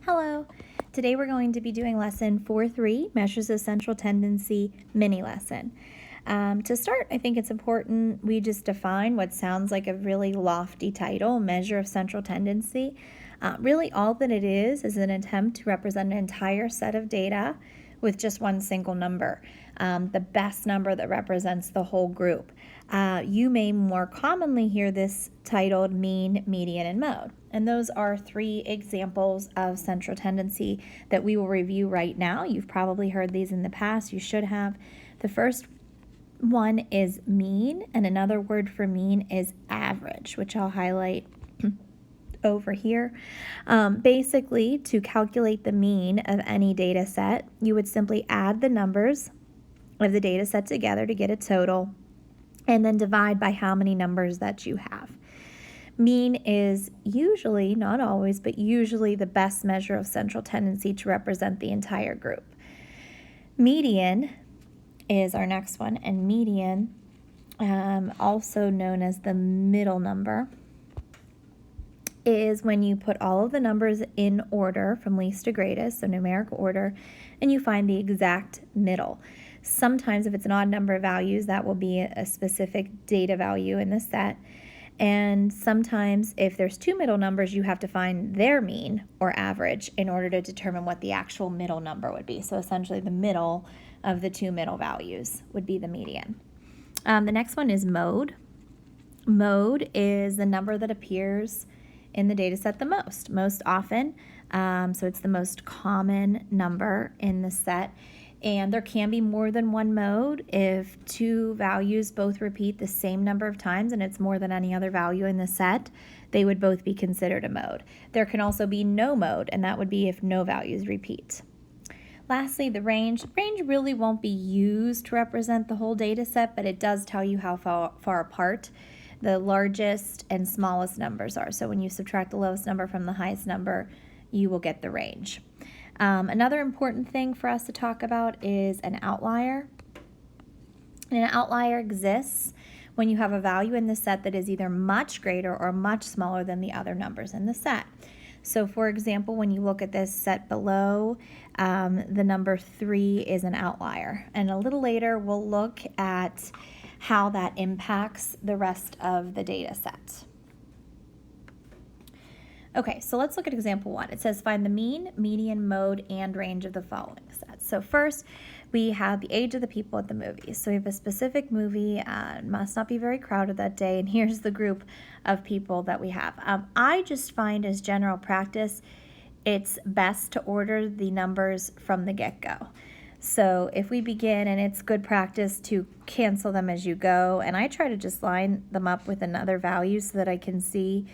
Hello. Today we're going to be doing lesson 4.3, Measures of Central Tendency mini lesson. To start, I think it's important we just define what sounds like a really lofty title, Measure of Central Tendency. Really all that it is an attempt to represent an entire set of data with just one single number, the best number that represents the whole group. You may more commonly hear this titled mean, median, and mode. And those are three examples of central tendency that we will review right now. You've probably heard these in the past. You should have. The first one is mean, and another word for mean is average, which I'll highlight over here. Basically, to calculate the mean of any data set, you would simply add the numbers of the data set together to get a total, and then divide by how many numbers that you have. Mean is usually, not always, but usually the best measure of central tendency to represent the entire group. Median is our next one, and median, also known as the middle number, is when you put all of the numbers in order from least to greatest, so numerical order, and you find the exact middle. Sometimes if it's an odd number of values, that will be a specific data value in the set. And sometimes if there's two middle numbers, you have to find their mean or average in order to determine what the actual middle number would be. So essentially the middle of the two middle values would be the median. The next one is mode. Mode is the number that appears in the data set the most often. So it's the most common number in the set. And there can be more than one mode if two values both repeat the same number of times and it's more than any other value in the set, they would both be considered a mode. There can also be no mode, and that would be if no values repeat. Lastly, the range. Range really won't be used to represent the whole data set, but it does tell you how far apart the largest and smallest numbers are. So when you subtract the lowest number from the highest number, you will get the range. Another important thing for us to talk about is an outlier. And an outlier exists when you have a value in the set that is either much greater or much smaller than the other numbers in the set. So for example, when you look at this set below, the number 3 is an outlier. And a little later, we'll look at how that impacts the rest of the data set. Okay, so let's look at example 1. It says find the mean, median, mode, and range of the following sets. So first, we have the age of the people at the movies. So we have a specific movie, must not be very crowded that day, and here's the group of people that we have. I just find as general practice, it's best to order the numbers from the get-go. So if we begin, and it's good practice to cancel them as you go, and I try to just line them up with another value so that I can see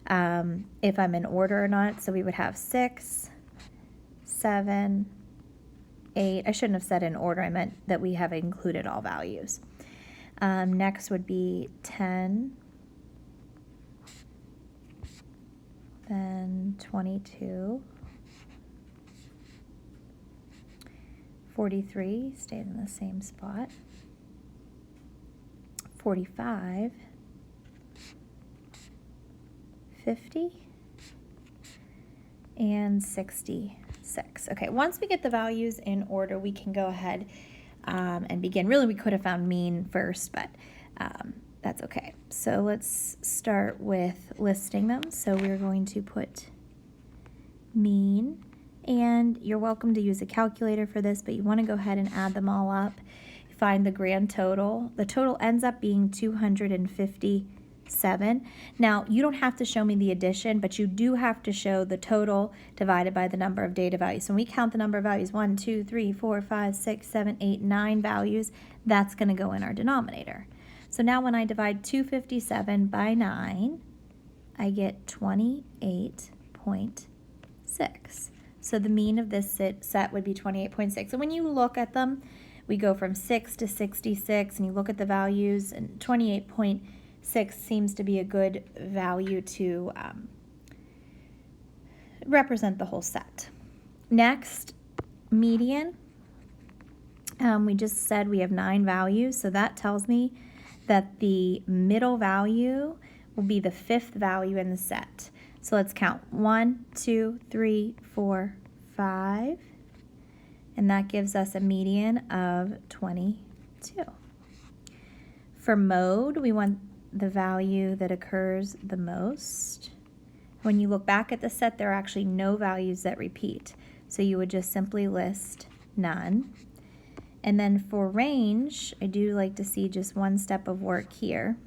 if I'm in order or not. So we would have 6, 7, 8. I shouldn't have said in order. I meant that we have included all values. Next would be 10, then 22, 43 stays in the same spot, 45, 50, and 66. Okay, once we get the values in order, we can go ahead and begin. Really, we could have found mean first, but that's okay. So let's start with listing them. So we're going to put mean, and you're welcome to use a calculator for this, but you want to go ahead and add them all up. Find the grand total. The total ends up being 257. Now, you don't have to show me the addition, but you do have to show the total divided by the number of data values. So when we count the number of values, 1, 2, 3, 4, 5, 6, 7, 8, 9 values, that's going to go in our denominator. So now when I divide 257 by 9, I get 28.6. So the mean of this set would be 28.6. And when you look at them, we go from 6 to 66, and you look at the values, and 28.6 seems to be a good value to represent the whole set. Next, median. We just said we have 9 values, so that tells me that the middle value will be the 5th value in the set. So let's count 1, 2, 3, 4, 5. And that gives us a median of 22. For mode, we want the value that occurs the most. When you look back at the set, there are actually no values that repeat. So you would just simply list none. And then for range, I do like to see just one step of work here.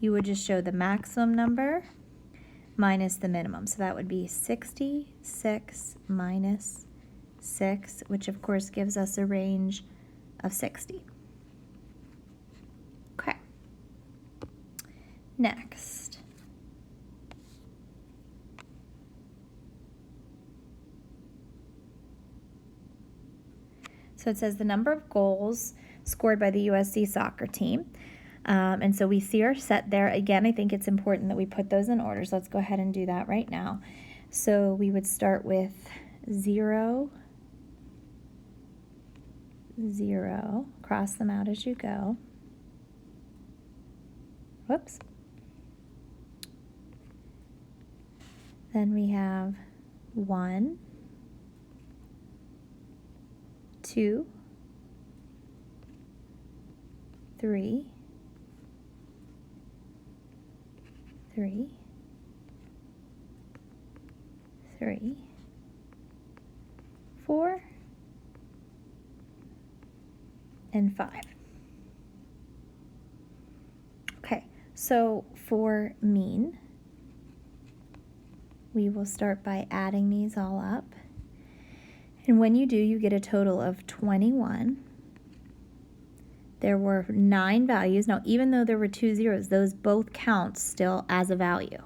You would just show the maximum number minus the minimum. So that would be 66 minus 6, which of course gives us a range of 60. Okay. Next. So it says the number of goals scored by the USC soccer team. And so we see our set there. Again, I think it's important that we put those in order. So let's go ahead and do that right now. So we would start with 0, 0. Cross them out as you go. Whoops. Then we have 1, 2, 3, 3, 3, 4, and 5. Okay, so for mean, we will start by adding these all up. And when you do, you get a total of 21. There were 9 values. Now, even though there were 2 zeros, those both count still as a value.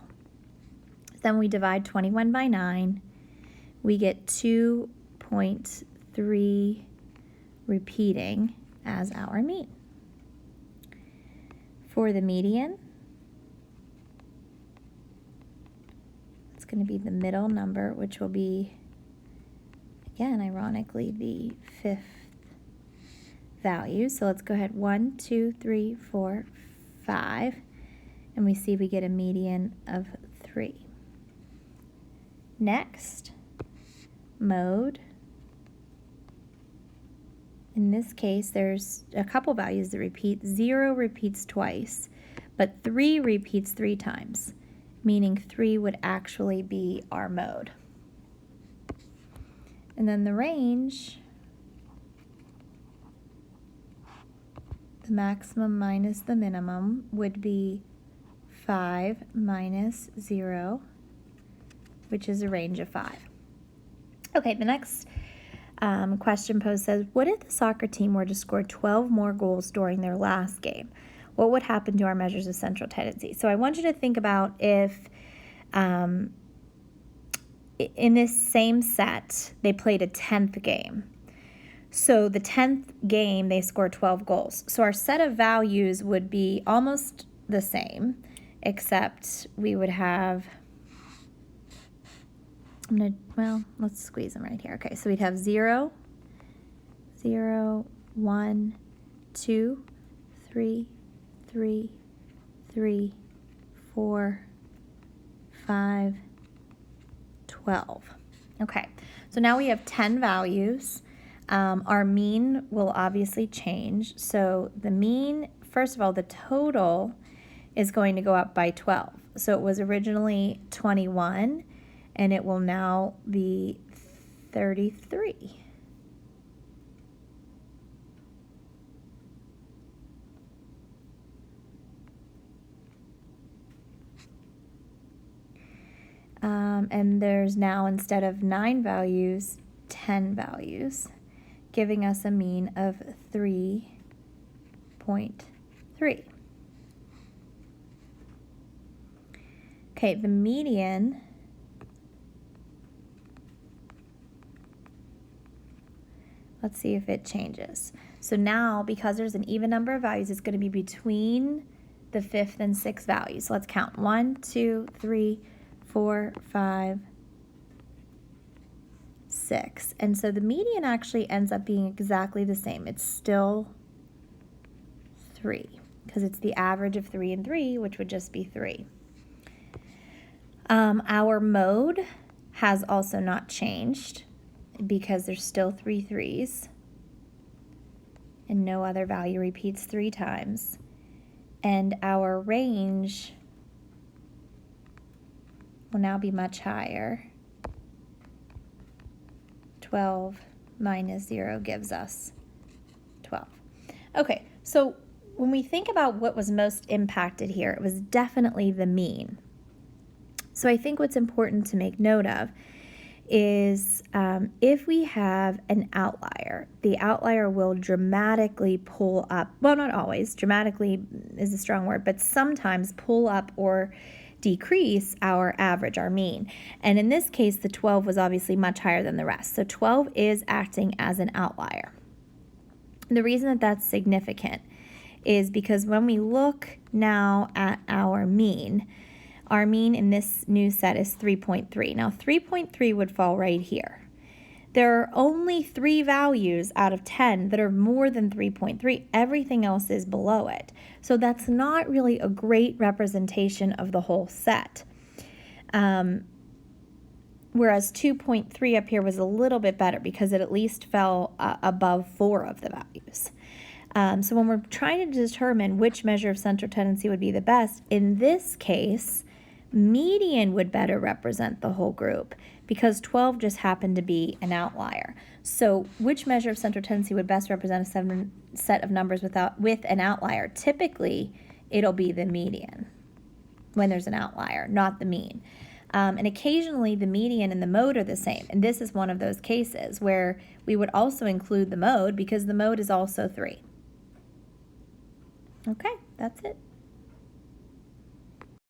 Then we divide 21 by 9. We get 2.3 repeating as our mean. For the median, it's going to be the middle number, which will be, again, ironically, the 5th value. So let's go ahead, 1, 2, 3, 4, 5, and we see we get a median of 3. Next, mode. In this case, there's a couple values that repeat. 0 repeats twice, but 3 repeats 3 times, meaning 3 would actually be our mode. And then the range, the maximum minus the minimum would be 5 minus 0, which is a range of 5. Okay, the next question posed says, what if the soccer team were to score 12 more goals during their last game? What would happen to our measures of central tendency? So I want you to think about if in this same set, they played a 10th game. So the 10th game, they scored 12 goals. So our set of values would be almost the same, except we would have, let's squeeze them right here. Okay, so we'd have 0, 0, 1, 2, 3, 3, 3, 4, 5, 12. Okay, so now we have 10 values. Our mean will obviously change. So the mean, first of all, the total is going to go up by 12. So it was originally 21, and it will now be 33. And there's now, instead of 9 values, 10 values, giving us a mean of 3.3. Okay, the median, let's see if it changes. So now, because there's an even number of values, it's going to be between the 5th and 6th values. So let's count 1, 2, 3, 4, 5, 6. And so the median actually ends up being exactly the same. It's still 3, because it's the average of 3 and 3, which would just be 3. Our mode has also not changed because there's still 3 3s and no other value repeats 3 times. And our range will now be much higher. 12 minus 0 gives us 12. Okay, so when we think about what was most impacted here, it was definitely the mean. So I think what's important to make note of is if we have an outlier, the outlier will dramatically pull up, well, not always, dramatically is a strong word, but sometimes pull up or decrease our average, our mean. And in this case, the 12 was obviously much higher than the rest. So 12 is acting as an outlier. The reason that that's significant is because when we look now at our mean in this new set is 3.3. Now 3.3 would fall right here. There are only 3 values out of 10 that are more than 3.3. Everything else is below it. So that's not really a great representation of the whole set. Whereas 2.3 up here was a little bit better because it at least fell above 4 of the values. So when we're trying to determine which measure of central tendency would be the best, in this case, median would better represent the whole group because 12 just happened to be an outlier. So which measure of central tendency would best represent a set of numbers with an outlier? Typically, it'll be the median when there's an outlier, not the mean. And occasionally the median and the mode are the same. And this is one of those cases where we would also include the mode because the mode is also 3. Okay, that's it.